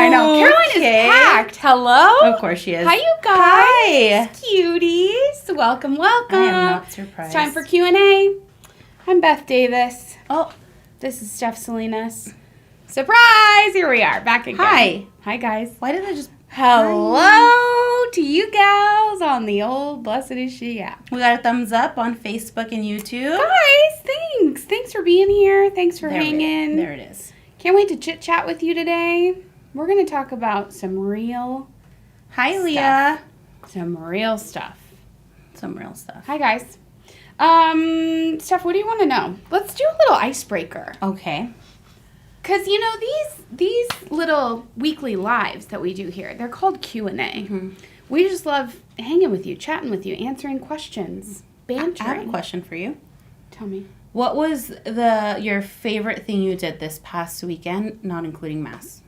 I know. Caroline is packed. Hello? Of course she is. Hi, you guys. Hi. Cuties. Welcome, welcome. I am not surprised. It's time for Q&A. I'm Beth Davis. Oh. This is Steph Salinas. Surprise! Here we are, back again. Hi. Hi, guys. Why did I just... Hello to you gals on the old Blessed Is She app. We got a thumbs up on Facebook and YouTube. Guys, thanks. Thanks for being here. Thanks for hanging. There it is. Can't wait to chit-chat with you today. We're going to talk about some real Hi, stuff. Leah. Some real stuff. Some real stuff. Hi, guys. Steph, what do you want to know? Let's do a little icebreaker. Okay. Because, you know, these little weekly lives that we do here, they're called Q&A. Mm-hmm. We just love hanging with you, chatting with you, answering questions, bantering. I have a question for you. Tell me. What was your favorite thing you did this past weekend, not including Mass?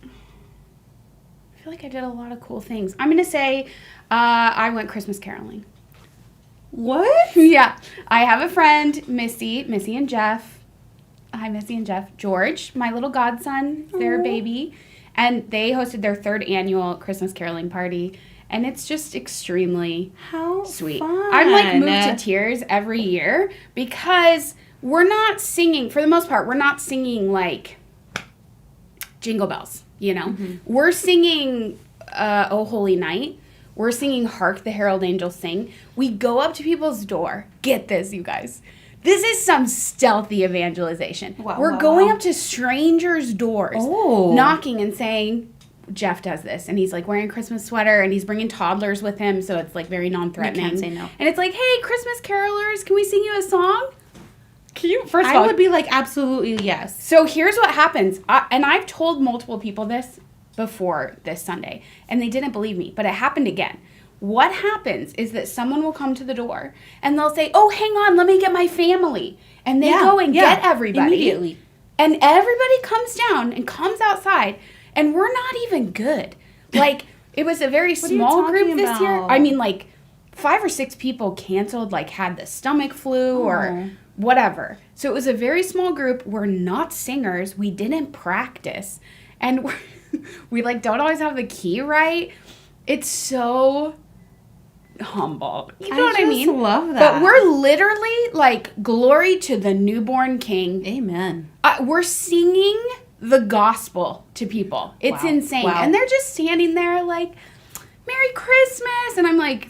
I feel like I did a lot of cool things. I'm going to say I went Christmas caroling. What? Yeah. I have a friend, Missy and Jeff. Hi, Missy and Jeff. George, my little godson, their baby. And they hosted their 3rd annual Christmas caroling party. And it's just extremely sweet. Fun. I'm like moved to tears every year because we're not singing, for the most part, we're not singing like Jingle Bells, you know? Mm-hmm. We're singing Oh Holy Night. We're singing Hark the Herald Angels Sing. We go up to people's door. Get this, you guys. This is some stealthy evangelization. Wow, we're going up to strangers' doors, knocking and saying, Jeff does this, and he's like wearing a Christmas sweater, and he's bringing toddlers with him, so it's like very non-threatening. You can't say no. And it's like, hey, Christmas carolers, can we sing you a song? Can you? First of all, I would be like, absolutely yes. So here's what happens, and I've told multiple people this before this Sunday, and they didn't believe me, but it happened again. What happens is that someone will come to the door and they'll say, oh, hang on, let me get my family. And they go and get everybody. Immediately. And everybody comes down and comes outside, and we're not even good. Like, it was a very small group this year. I mean, like, 5 or 6 people canceled, like, had the stomach flu or whatever. So it was a very small group. We're not singers. We didn't practice. And we like, don't always have the key right. It's so humble. You know what I mean? I love that. But we're literally like, glory to the newborn king. Amen. We're singing the gospel to people. It's insane. Wow. And they're just standing there like, Merry Christmas. And I'm like,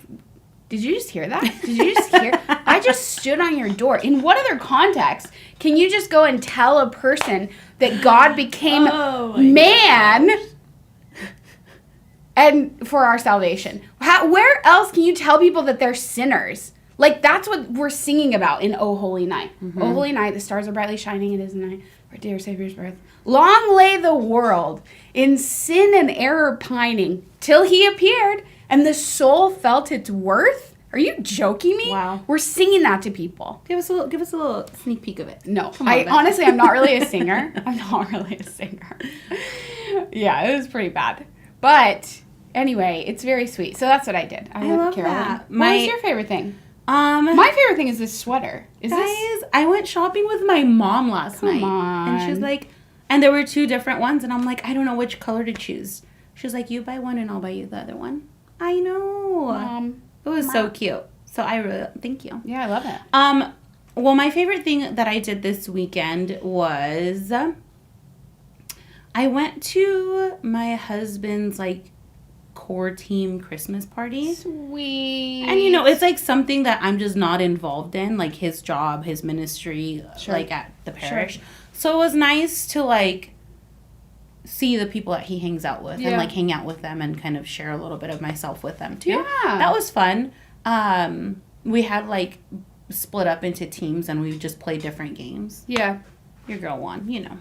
did you just hear that? Did you just hear? I just stood on your door. In what other context can you just go and tell a person that God became man and for our salvation? Where else can you tell people that they're sinners? Like, that's what we're singing about in O Holy Night. Mm-hmm. O Holy Night, the stars are brightly shining. It is the night for dear Savior's birth. Long lay the world in sin and error pining till he appeared and the soul felt its worth. Are you joking me? Wow. We're singing that to people. Give us a little sneak peek of it. No. Honestly, I'm not really a singer. Yeah, it was pretty bad. But anyway, it's very sweet. So that's what I did. I love caroling. that. What was your favorite thing? My favorite thing is this sweater. I went shopping with my mom last night. Come on. And she's like, and there were 2 different ones, and I'm like, I don't know which color to choose. She's like, you buy one and I'll buy you the other one. I know. Mom. It was so cute. So I really, thank you. Yeah, I love it. Well, my favorite thing that I did this weekend was I went to my husband's, like, core team Christmas party. Sweet. And, you know, it's, like, something that I'm just not involved in, like, his job, his ministry, like, at the parish. Sure. So it was nice to, like, see the people that he hangs out with and, like, hang out with them and kind of share a little bit of myself with them, too. Yeah. That was fun. We had, like, split up into teams and we just played different games. Yeah. Your girl won, you know.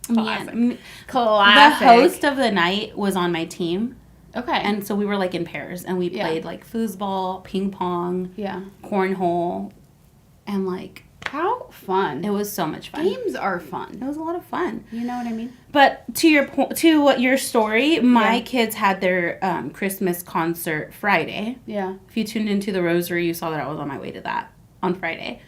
Classic. The host of the night was on my team. Okay. And so we were, like, in pairs. And we played, like, foosball, ping pong, cornhole, and, like... How fun. It was so much fun. Games are fun. It was a lot of fun. You know what I mean? But to your story, my kids had their Christmas concert Friday. Yeah. If you tuned into the Rosary, you saw that I was on my way to that on Friday.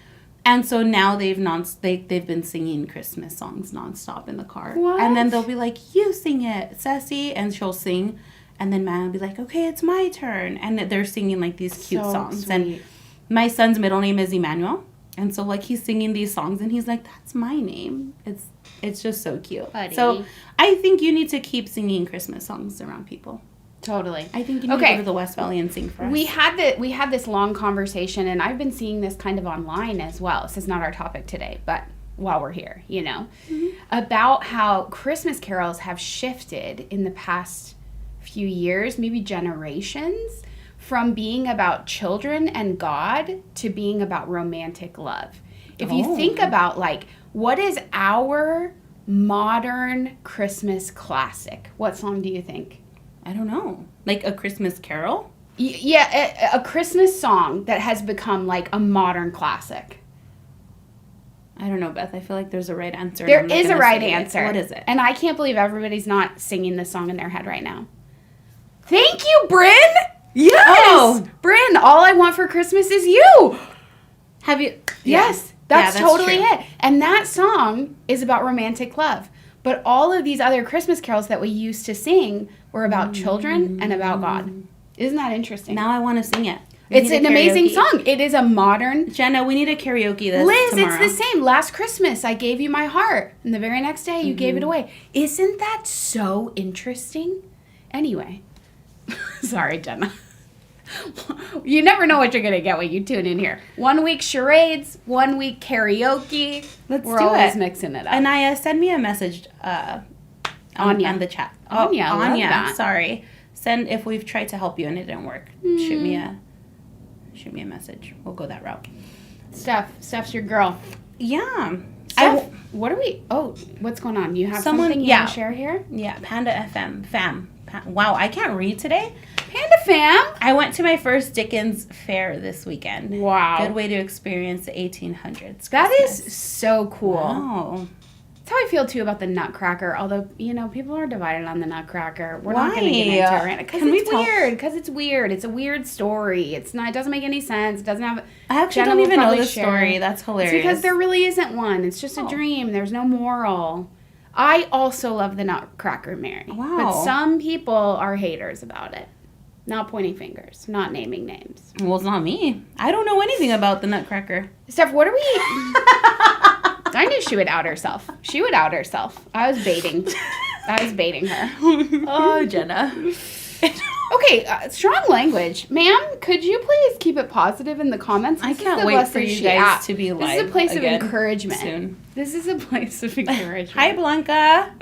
And so now they've been singing Christmas songs nonstop in the car. What? And then they'll be like, you sing it, Ceci. And she'll sing. And then Man will be like, okay, it's my turn. And they're singing, like, these cute songs. Sweet. And my son's middle name is Emmanuel. And so, like, he's singing these songs. And he's like, that's my name. It's just so cute. Buddy. So I think you need to keep singing Christmas songs around people. Totally. I think you need to go to the West Valley and sing for us. We had this long conversation, and I've been seeing this kind of online as well. This is not our topic today, but while we're here, about how Christmas carols have shifted in the past few years, maybe generations, from being about children and God to being about romantic love. If you think about, like, what is our modern Christmas classic? What song do you think? I don't know. Like a Christmas carol? Yeah, a Christmas song that has become like a modern classic. I don't know, Beth. I feel like there's a right answer. There is a right answer. What is it? And I can't believe everybody's not singing this song in their head right now. Thank you, Bryn! Yes! Oh. Bryn, all I want for Christmas is you! Have you? Yes, that's totally true. it. And that song is about romantic love. But all of these other Christmas carols that we used to sing were about children and about God. Isn't that interesting? Now I want to sing it. It's an amazing song. It is a modern... Jenna, we need a karaoke this Liz, tomorrow. It's the same. Last Christmas, I gave you my heart. And the very next day, you gave it away. Isn't that so interesting? Anyway. Sorry, Jenna. You never know what you're going to get when you tune in here. 1 week charades, 1 week karaoke. We're always mixing it up. Anaya, send me a message on the chat. Anya, Anya, love that. Sorry. Send if we've tried to help you and it didn't work. Shoot me a message. We'll go that route. Steph's your girl. Yeah. Steph, what's going on? You have something you want to share here? Yeah, Panda FM. Fam. Wow, I can't read today. Panda fam. I went to my first Dickens fair this weekend. Wow. Good way to experience the 1800s. That is so cool. Wow. That's how I feel, too, about the Nutcracker. Although, people are divided on the Nutcracker. We're not going to get into it right now. Because it's weird. Because it's weird. It's a weird story. It doesn't make any sense. It doesn't have... I actually don't even know the story. That's hilarious. It's because there really isn't one. It's just a dream. There's no moral. I also love the Nutcracker, Mary. Wow. But some people are haters about it. Not pointing fingers. Not naming names. Well, it's not me. I don't know anything about the Nutcracker. Steph, what are we... I knew she would out herself. She would out herself. I was baiting her. Oh, Jenna. Okay, strong language. Ma'am, could you please keep it positive in the comments? I can't wait for you guys to be live. This is a place of encouragement. Soon. This is a place of encouragement. Hi, Blanca.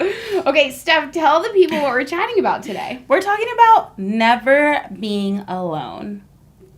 Okay, Steph, tell the people what we're chatting about today. We're talking about never being alone.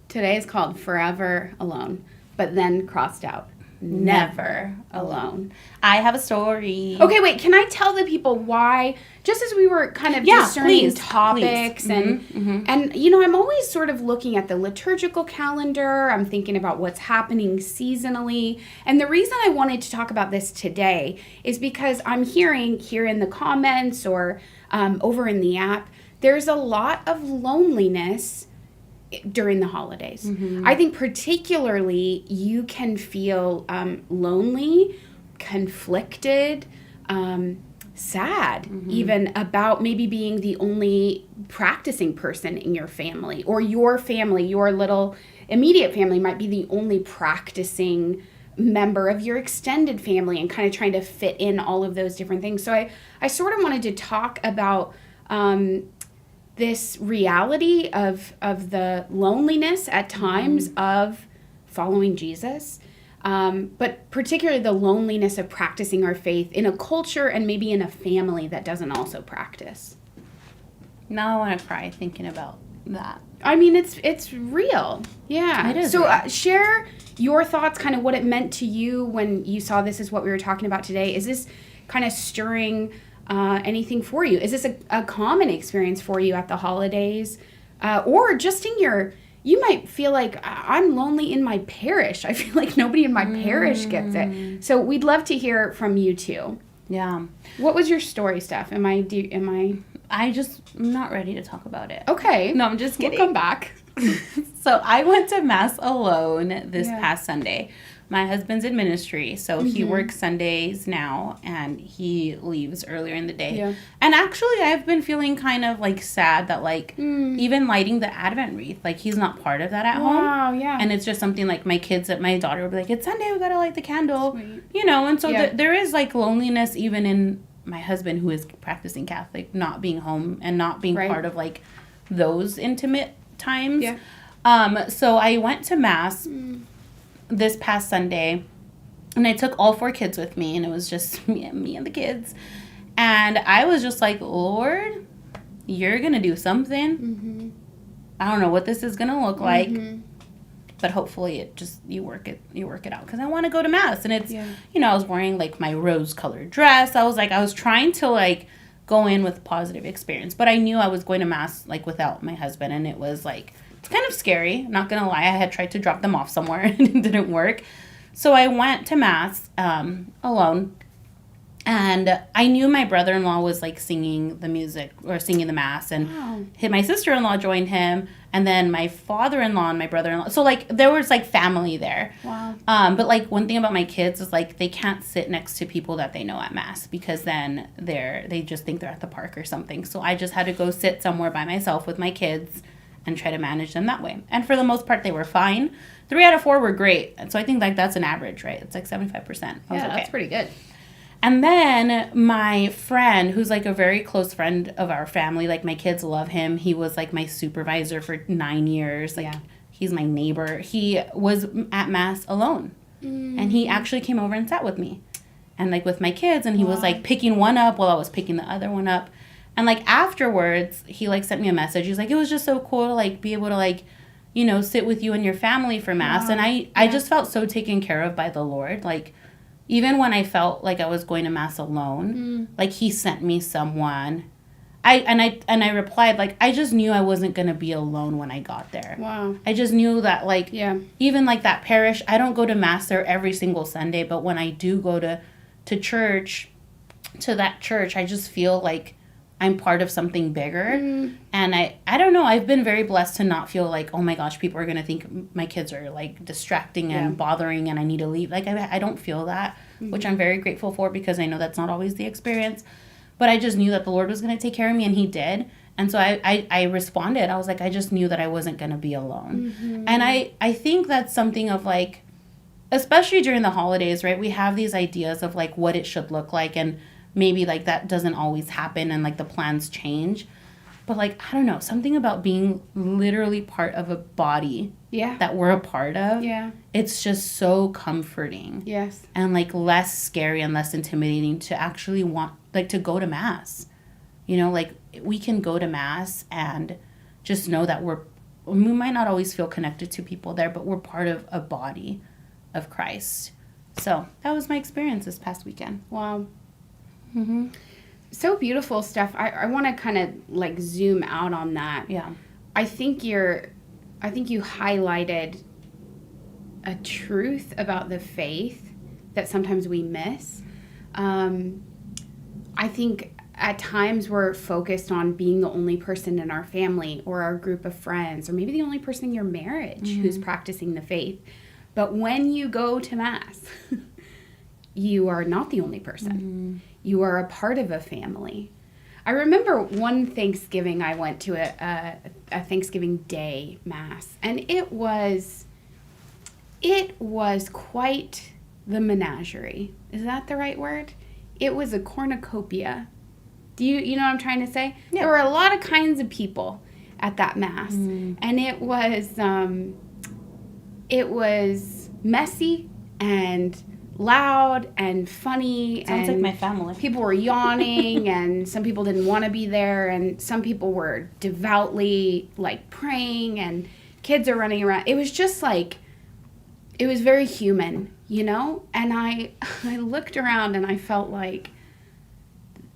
Today is called Forever Alone, but then crossed out. Never alone. I have a story. Okay, wait. Can I tell the people why? Just as we were kind of discerning topics, please. and I'm always sort of looking at the liturgical calendar. I'm thinking about what's happening seasonally, and the reason I wanted to talk about this today is because I'm hearing here in the comments or over in the app, there's a lot of loneliness during the holidays. I think particularly you can feel lonely, conflicted, sad, even about maybe being the only practicing person in your family, or your family, your little immediate family might be the only practicing member of your extended family, and kind of trying to fit in all of those different things. So I sort of wanted to talk about this reality of the loneliness at times of following Jesus, but particularly the loneliness of practicing our faith in a culture and maybe in a family that doesn't also practice. Now I want to cry thinking about that. I mean, it's real. Yeah. It is so real. Share your thoughts, kind of what it meant to you when you saw this is what we were talking about today. Is this kind of stirring anything for you? Is this a common experience for you at the holidays? Or just in you might feel like, I'm lonely in my parish. I feel like nobody in my parish gets it. So we'd love to hear from you too. Yeah. What was your story, Steph? I'm not ready to talk about it. Okay. No, I'm just kidding. We'll come back. So I went to Mass alone this past Sunday my husband's in ministry, so he works Sundays now, and he leaves earlier in the day. Yeah. And actually, I've been feeling kind of, like, sad that, like, even lighting the Advent wreath, like, he's not part of that at home. Wow, yeah. And it's just something, like, my daughter will be like, it's Sunday, we gotta light the candle. Sweet. You know, and so there is, like, loneliness even in my husband, who is practicing Catholic, not being home and not being part of, like, those intimate times. Yeah. So I went to Mass this past Sunday, and I took all 4 kids with me, and it was just me and the kids. And I was just like, Lord, you're going to do something. Mm-hmm. I don't know what this is going to look like, but hopefully you work it out, because I want to go to Mass. And it's, you know, I was wearing, like, my rose-colored dress. I was trying to, like, go in with positive experience, but I knew I was going to Mass, like, without my husband, and it was, like, it's kind of scary, not gonna lie. I had tried to drop them off somewhere and it didn't work. So I went to Mass alone, and I knew my brother-in-law was, like, singing the music or singing the Mass, and my sister-in-law joined him, and then my father-in-law and my brother-in-law. So, like, there was, like, family there. Wow. But, like, one thing about my kids is, like, they can't sit next to people that they know at Mass, because then they just think they're at the park or something. So I just had to go sit somewhere by myself with my kids and try to manage them that way. And for the most part, they were fine. 3 out of 4 were great. And so I think, like, that's an average, right? It's like 75%. Yeah, that's pretty good. And then my friend, who's, like, a very close friend of our family, like, my kids love him. He was, like, my supervisor for 9 years. Like, he's my neighbor. He was at Mass alone. And he actually came over and sat with me. And, like, with my kids. And he was, like, picking one up while I was picking the other one up. And, like, afterwards, he, like, sent me a message. He's like, it was just so cool to, like, be able to, like, you know, sit with you and your family for Mass. And I just felt so taken care of by the Lord. Like, even when I felt like I was going to Mass alone, like, he sent me someone. I replied, like, I just knew I wasn't going to be alone when I got there. Wow. I just knew that, like, even, like, that parish, I don't go to Mass there every single Sunday, but when I do go to church, to that church, I just feel like I'm part of something bigger. And I don't know, I've been very blessed to not feel like, oh my gosh, people are going to think my kids are, like, distracting and bothering and I need to leave. Like, I don't feel that, which I'm very grateful for, because I know that's not always the experience. But I just knew that the Lord was going to take care of me, and he did. And so I responded. I was like, I just knew that I wasn't going to be alone. And I think that's something of, like, especially during the holidays, right? We have these ideas of, like, what it should look like, and maybe, like, that doesn't always happen, and, like, the plans change. But, like, I don't know, something about being literally part of a body that we're a part of. Yeah. It's just so comforting. Yes. And, like, less scary and less intimidating to actually want, like, to go to Mass. You know, like, we can go to Mass and just know that we might not always feel connected to people there, but we're part of a body of Christ. So that was my experience this past weekend. Wow. Mm-hmm. So beautiful, Steph. I want to kind of, like, zoom out on that. Yeah. I think you highlighted a truth about the faith that sometimes we miss. I think at times we're focused on being the only person in our family or our group of friends, or maybe the only person in your marriage who's practicing the faith. But when you go to Mass, you are not the only person. You are a part of a family. I remember one Thanksgiving I went to a Thanksgiving Day Mass, and it was quite the menagerie. Is that the right word? It was a cornucopia. Do you know what I'm trying to say? Yeah. There were a lot of kinds of people at that Mass, and it was messy and loud and funny. Sounds like my family. People were yawning, and some people didn't want to be there, and some people were devoutly, like, praying, and kids are running around. It was just like, it was very human, you know? And I looked around and I felt like,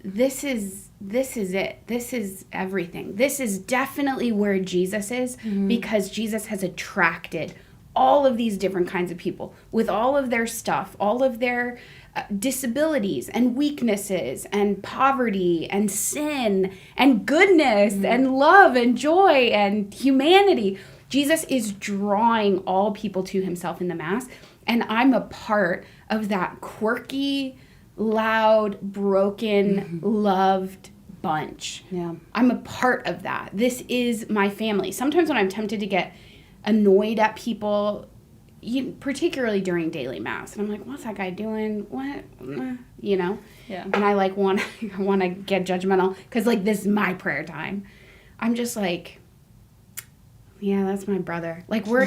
this is it. This is everything. This is definitely where Jesus is, because Jesus has attracted all of these different kinds of people with all of their stuff, all of their disabilities and weaknesses and poverty and sin and goodness and love and joy and humanity. Jesus is drawing all people to himself in the Mass. And I'm a part of that quirky, loud, broken, loved bunch. Yeah. I'm a part of that. This is my family. Sometimes when I'm tempted to get annoyed at people, particularly during daily mass, and I'm like, what's that guy doing? What? You know? Yeah. And I like want to get judgmental because like this is my prayer time. I'm just like, yeah, that's my brother. Like we're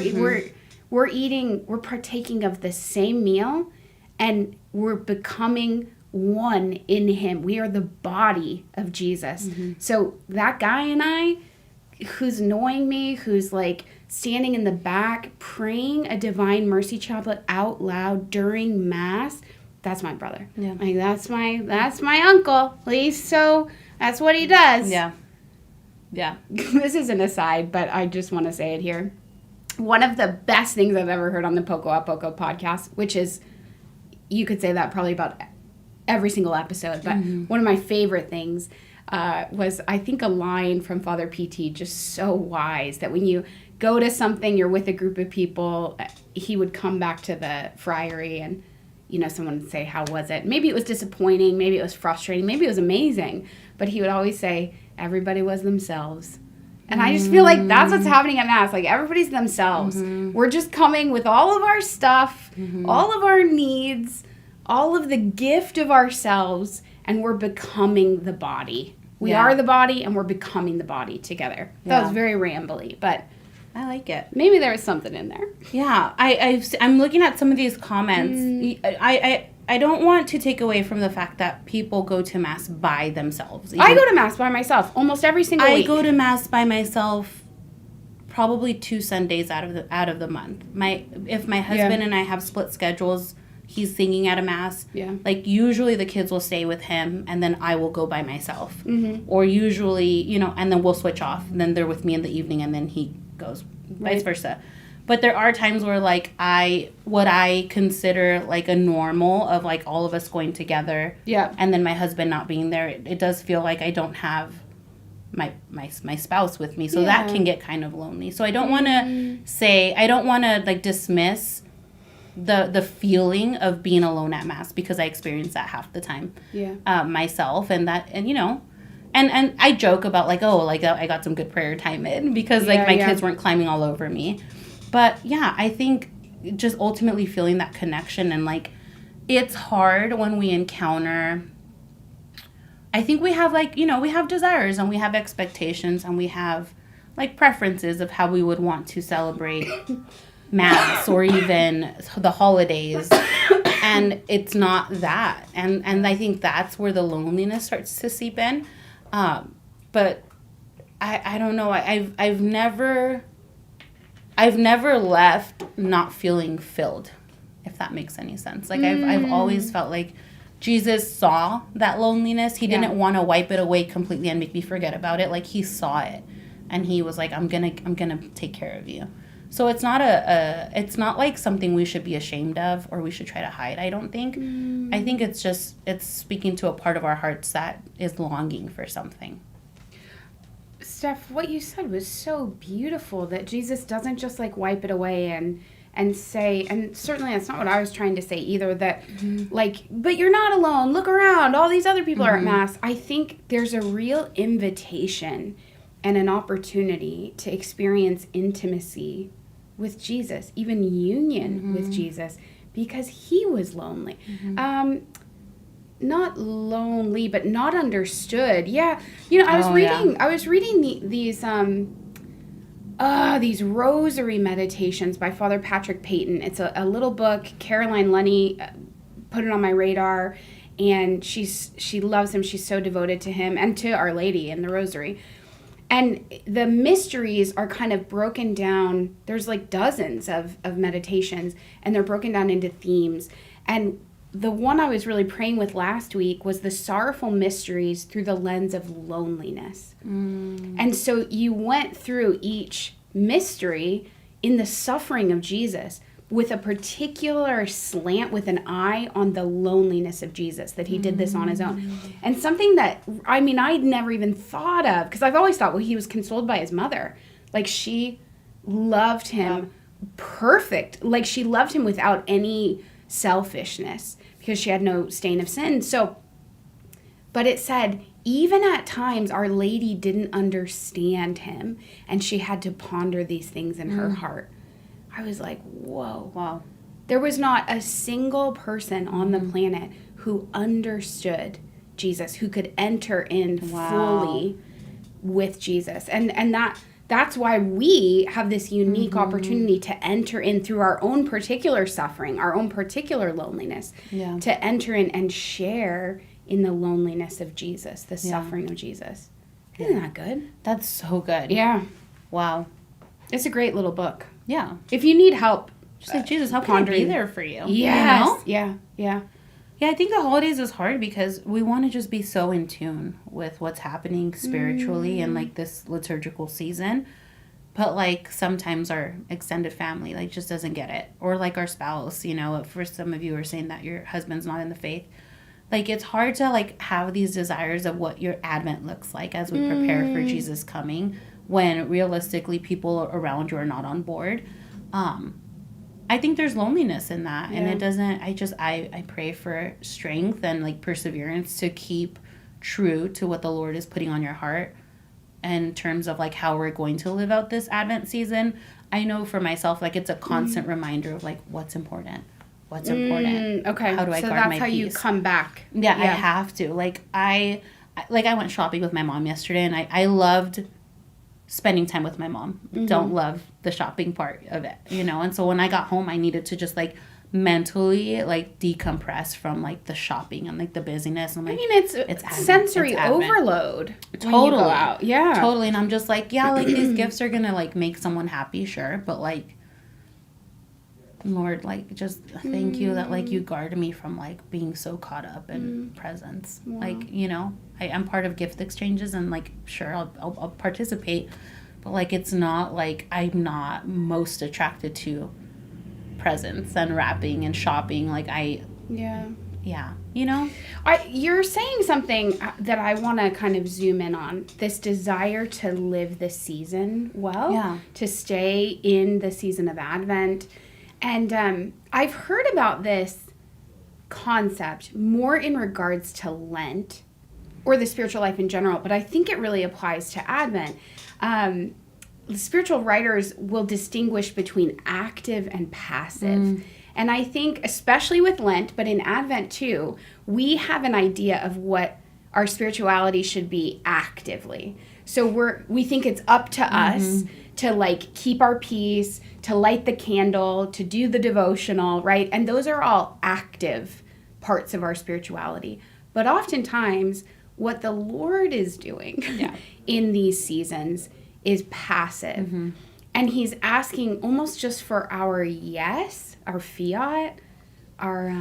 eating, we're partaking of the same meal, and we're becoming one in him. We are the body of Jesus. So that guy and I, who's annoying me, who's like standing in the back praying a Divine Mercy chaplet out loud during mass, that's my brother. Yeah. Like that's my uncle. That's what he does. Yeah. Yeah. This is an aside, but I just want to say it here. One of the best things I've ever heard on the Poco a Poco podcast, which is, you could say that probably about every single episode, but one of my favorite things was, I think, a line from Father PT, just so wise, that when you go to something, you're with a group of people, he would come back to the friary and, someone would say, how was it? Maybe it was disappointing, maybe it was frustrating, maybe it was amazing, but he would always say, everybody was themselves. And I just feel like that's what's happening at Mass. Like, everybody's themselves. We're just coming with all of our stuff, all of our needs, all of the gift of ourselves, and we're becoming the body. We are the body, and we're becoming the body together. That was very rambly, but I like it. Maybe there was something in there. Yeah, I'm looking at some of these comments. I don't want to take away from the fact that people go to Mass by themselves. I go to Mass by myself almost every single week. I go to Mass by myself probably 2 Sundays out of the month. If my husband and I have split schedules, he's singing at a Mass. Yeah. Like, usually the kids will stay with him, and then I will go by myself. Or usually, and then we'll switch off. And then they're with me in the evening, and then he goes, vice versa. But there are times where, like, what I consider, like, a normal of, like, all of us going together. Yeah. And then my husband not being there, it does feel like I don't have my spouse with me. So that can get kind of lonely. So I don't want to like, dismiss the feeling of being alone at Mass, because I experience that half the time myself. And I joke about, like, I got some good prayer time in because, like, my kids weren't climbing all over me. But, yeah, I think just ultimately feeling that connection, and, like, it's hard when we encounter, I think we have, like, we have desires and we have expectations and we have, like, preferences of how we would want to celebrate Mass or even the holidays. And it's not that. And I think that's where the loneliness starts to seep in. But I don't know. I've never left not feeling filled, if that makes any sense. Like, I've always felt like Jesus saw that loneliness. He didn't want to wipe it away completely and make me forget about it. Like, he saw it, and he was like, I'm gonna take care of you. So it's not it's not like something we should be ashamed of or we should try to hide, I don't think. I think it's speaking to a part of our hearts that is longing for something. Steph, what you said was so beautiful, that Jesus doesn't just, like, wipe it away and say, and certainly that's not what I was trying to say either, that, like, but you're not alone, look around, all these other people are at Mass. I think there's a real invitation and an opportunity to experience intimacy with Jesus, even union with Jesus, because he was lonely. Not lonely, but not understood. Yeah, I was reading these rosary meditations by Father Patrick Peyton. It's a little book. Caroline Lenny put it on my radar, and she loves him. She's so devoted to him and to Our Lady and the Rosary. And the mysteries are kind of broken down. There's like dozens of meditations, and they're broken down into themes. And the one I was really praying with last week was the sorrowful mysteries through the lens of loneliness. And so you went through each mystery in the suffering of Jesus with a particular slant, with an eye on the loneliness of Jesus, that he did this on his own. And something that, I'd never even thought of, because I've always thought, well, he was consoled by his mother. Like, she loved him perfect. Like, she loved him without any selfishness because she had no stain of sin. So, but it said, even at times, Our Lady didn't understand him, and she had to ponder these things in her heart. I was like, whoa. Wow. There was not a single person on the planet who understood Jesus, who could enter in fully with Jesus. And that's why we have this unique opportunity to enter in through our own particular suffering, our own particular loneliness, to enter in and share in the loneliness of Jesus, the suffering of Jesus. Isn't that good? That's so good. Yeah. Wow. It's a great little book. Yeah. If you need help, just like, Jesus, how can I be there for you? Yes. You know? Yeah. Yeah. Yeah, I think the holidays is hard because we want to just be so in tune with what's happening spiritually in like this liturgical season. But like sometimes our extended family like just doesn't get it. Or like our spouse, you know, for some of you are saying that your husband's not in the faith. Like it's hard to like have these desires of what your Advent looks like as we prepare for Jesus coming when realistically people around you are not on board. I think there's loneliness in that, and it doesn't, I pray for strength and like perseverance to keep true to what the Lord is putting on your heart in terms of like how we're going to live out this Advent season. I know for myself, like it's a constant reminder of like what's important. Okay. How do I guard my peace? So that's how you come back. Yeah, I have to. I went shopping with my mom yesterday, and I loved spending time with my mom. Don't love the shopping part of it, you know? And so when I got home, I needed to just like mentally like decompress from like the shopping and like the busyness. And, like, I mean, it's sensory overload. Totally. When you go out. Yeah. Totally. And I'm just like, yeah, like these gifts are going to like make someone happy, sure. But like, Lord, like just thank you that like you guard me from like being so caught up in presents. Wow. Like, you know, I'm part of gift exchanges and like sure I'll participate, but like it's not like I'm not most attracted to presents and wrapping and shopping. Like you know. You're saying something that I want to kind of zoom in on. This desire to live the season well, to stay in the season of Advent. And I've heard about this concept more in regards to Lent or the spiritual life in general, but I think it really applies to Advent. The spiritual writers will distinguish between active and passive. And I think, especially with Lent, but in Advent too, we have an idea of what our spirituality should be actively. So we think it's up to us to like keep our peace, to light the candle, to do the devotional, right? And those are all active parts of our spirituality. But oftentimes, what the Lord is doing in these seasons is passive. And he's asking almost just for our yes, our fiat, our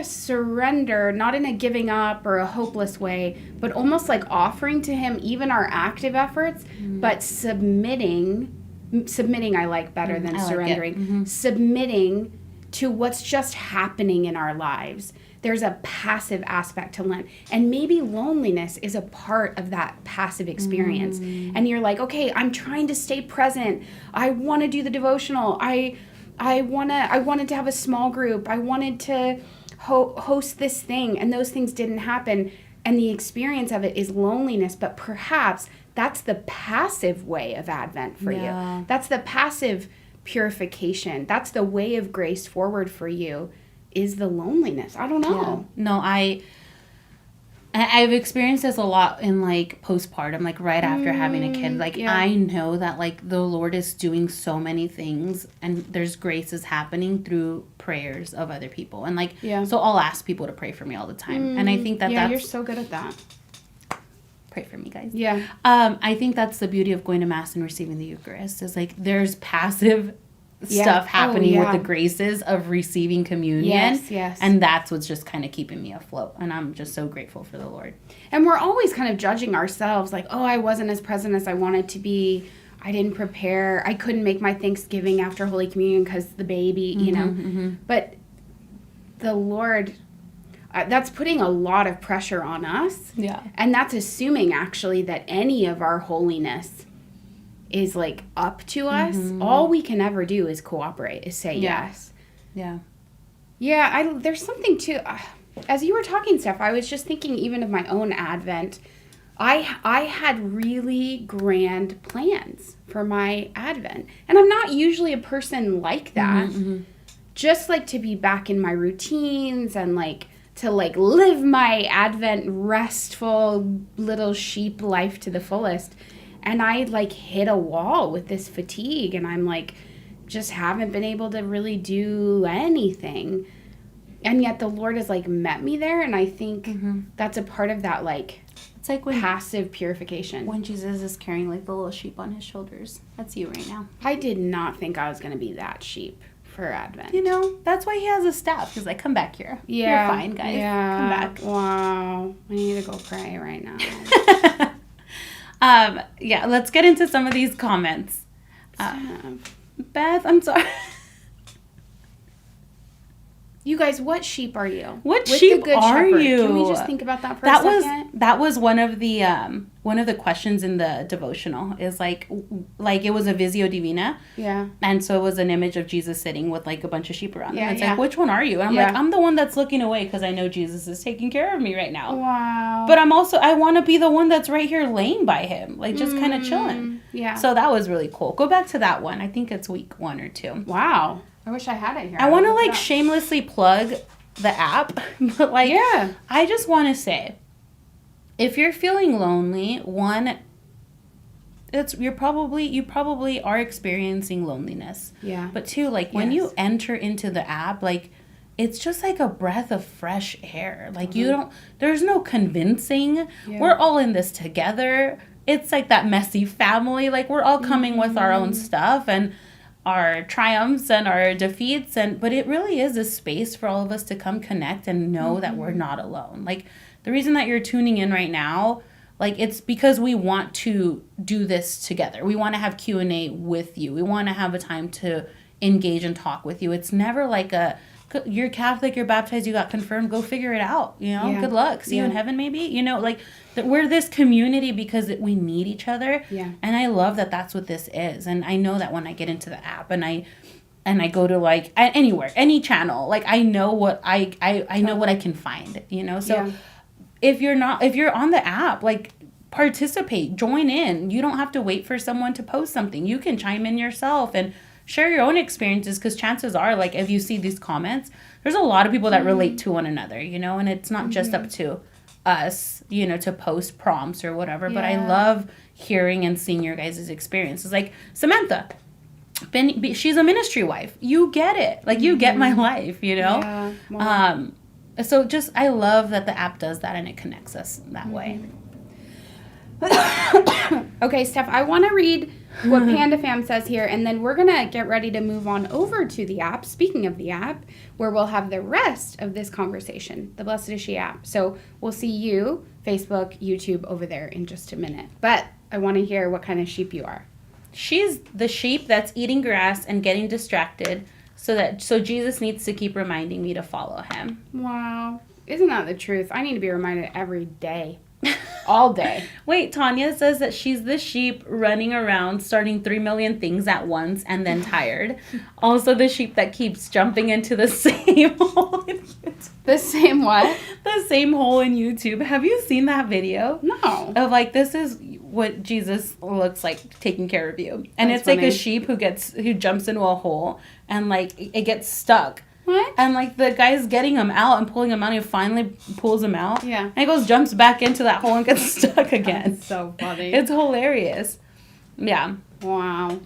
surrender, not in a giving up or a hopeless way, but almost like offering to him even our active efforts, but submitting I like better than surrendering, like submitting to what's just happening in our lives. There's a passive aspect to Lent, and maybe loneliness is a part of that passive experience. And you're like, okay, I'm trying to stay present. I want to do the devotional. I wanted to have a small group. I wanted to host this thing, and those things didn't happen. And the experience of it is loneliness, but perhaps that's the passive way of Advent for you. That's the passive purification. That's the way of grace forward for you, is the loneliness. I don't know. No, I've experienced this a lot in like postpartum, like right after having a kid. Like I know that like the Lord is doing so many things, and there's graces happening through prayers of other people. And like, so I'll ask people to pray for me all the time. And I think that's you're so good at that. Pray for me, guys. Yeah. I think that's the beauty of going to Mass and receiving the Eucharist, is like there's passive stuff happening with the graces of receiving communion. Yes. And that's what's just kind of keeping me afloat. And I'm just so grateful for the Lord. And we're always kind of judging ourselves like, oh, I wasn't as present as I wanted to be. I didn't prepare. I couldn't make my Thanksgiving after Holy Communion because the baby, you know. But the Lord, that's putting a lot of pressure on us. Yeah. And that's assuming actually that any of our holiness is like up to us, all we can ever do is cooperate, is say yes. Yeah. Yeah, there's something too. As you were talking, Steph, I was just thinking even of my own Advent. I had really grand plans for my Advent. And I'm not usually a person like that. Just like to be back in my routines and like to like live my Advent restful little sheep life to the fullest. And I like hit a wall with this fatigue, and I'm like just haven't been able to really do anything. And yet the Lord has like met me there, and I think that's a part of that like it's like when passive purification. When Jesus is carrying like the little sheep on his shoulders. That's you right now. I did not think I was going to be that sheep for Advent. You know, that's why he has a staff. He's like, come back here. Yeah. You're fine, guys. Yeah. Come back. Wow. I need to go pray right now. Yeah, let's get into some of these comments. Beth, I'm sorry. You guys, what sheep are you? What sheep are you? Can we just think about that for a second? That was one of the questions in the devotional. Is like it was a Visio Divina. Yeah. And so it was an image of Jesus sitting with like a bunch of sheep around him. It's like, which one are you? And I'm like, I'm the one that's looking away because I know Jesus is taking care of me right now. Wow. But I want to be the one that's right here laying by him, like just kind of chilling. Yeah. So that was really cool. Go back to that one. I think it's week 1 or 2. Wow. I wish I had it here. I want to like shamelessly plug the app, but like, I just want to say, if you're feeling lonely, one, you probably are experiencing loneliness. Yeah. But 2, like when you enter into the app, like it's just like a breath of fresh air. Like there's no convincing. Yeah. We're all in this together. It's like that messy family. Like we're all coming with our own stuff and our triumphs and our defeats, but it really is a space for all of us to come connect and know that we're not alone. Like the reason that you're tuning in right now, like it's because we want to do this together. We want to have Q&A with you. We want to have a time to engage and talk with you. It's never like you're Catholic, you're baptized, you got confirmed, go figure it out, you know, good luck, see you in heaven maybe, you know, like we're this community because we need each other. And I love that that's what this is. And I know that when I get into the app and I go to like anywhere, any channel, like I know what I know what I can find, you know. So if you're on the app, like participate, join in. You don't have to wait for someone to post something. You can chime in yourself and share your own experiences, because chances are, like, if you see these comments, there's a lot of people that relate to one another, you know, and it's not just up to us, you know, to post prompts or whatever, but I love hearing and seeing your guys' experiences. Like Samantha, she's a ministry wife. You get it. Like, you get my life, you know? Yeah. Wow. So just, I love that the app does that and it connects us that way. Okay, Steph, I want to read what Panda Fam says here, and then we're going to get ready to move on over to the app, speaking of the app, where we'll have the rest of this conversation, the Blessed Is She app. So we'll see you, Facebook, YouTube, over there in just a minute. But I want to hear what kind of sheep you are. She's the sheep that's eating grass and getting distracted, so Jesus needs to keep reminding me to follow him. Wow. Isn't that the truth? I need to be reminded every day. All day. Wait, Tanya says that she's the sheep running around starting 3 million things at once and then tired. Also the sheep that keeps jumping into the same hole in YouTube. The same what? The same hole in YouTube. Have you seen that video? No. Of like, this is what Jesus looks like taking care of you. And That's it's funny. like a sheep who jumps into a hole and like it gets stuck. What? And like the guy's getting him out and pulling him out, and he finally pulls him out. Yeah. And he jumps back into that hole and gets stuck again. That's so funny. It's hilarious. Yeah. Wow.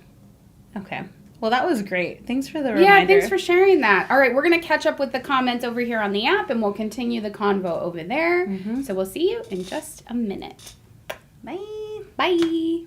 Okay. Well, that was great. Thanks for the reminder. Yeah, thanks for sharing that. All right, we're going to catch up with the comments over here on the app, and we'll continue the convo over there. So we'll see you in just a minute. Bye. Bye.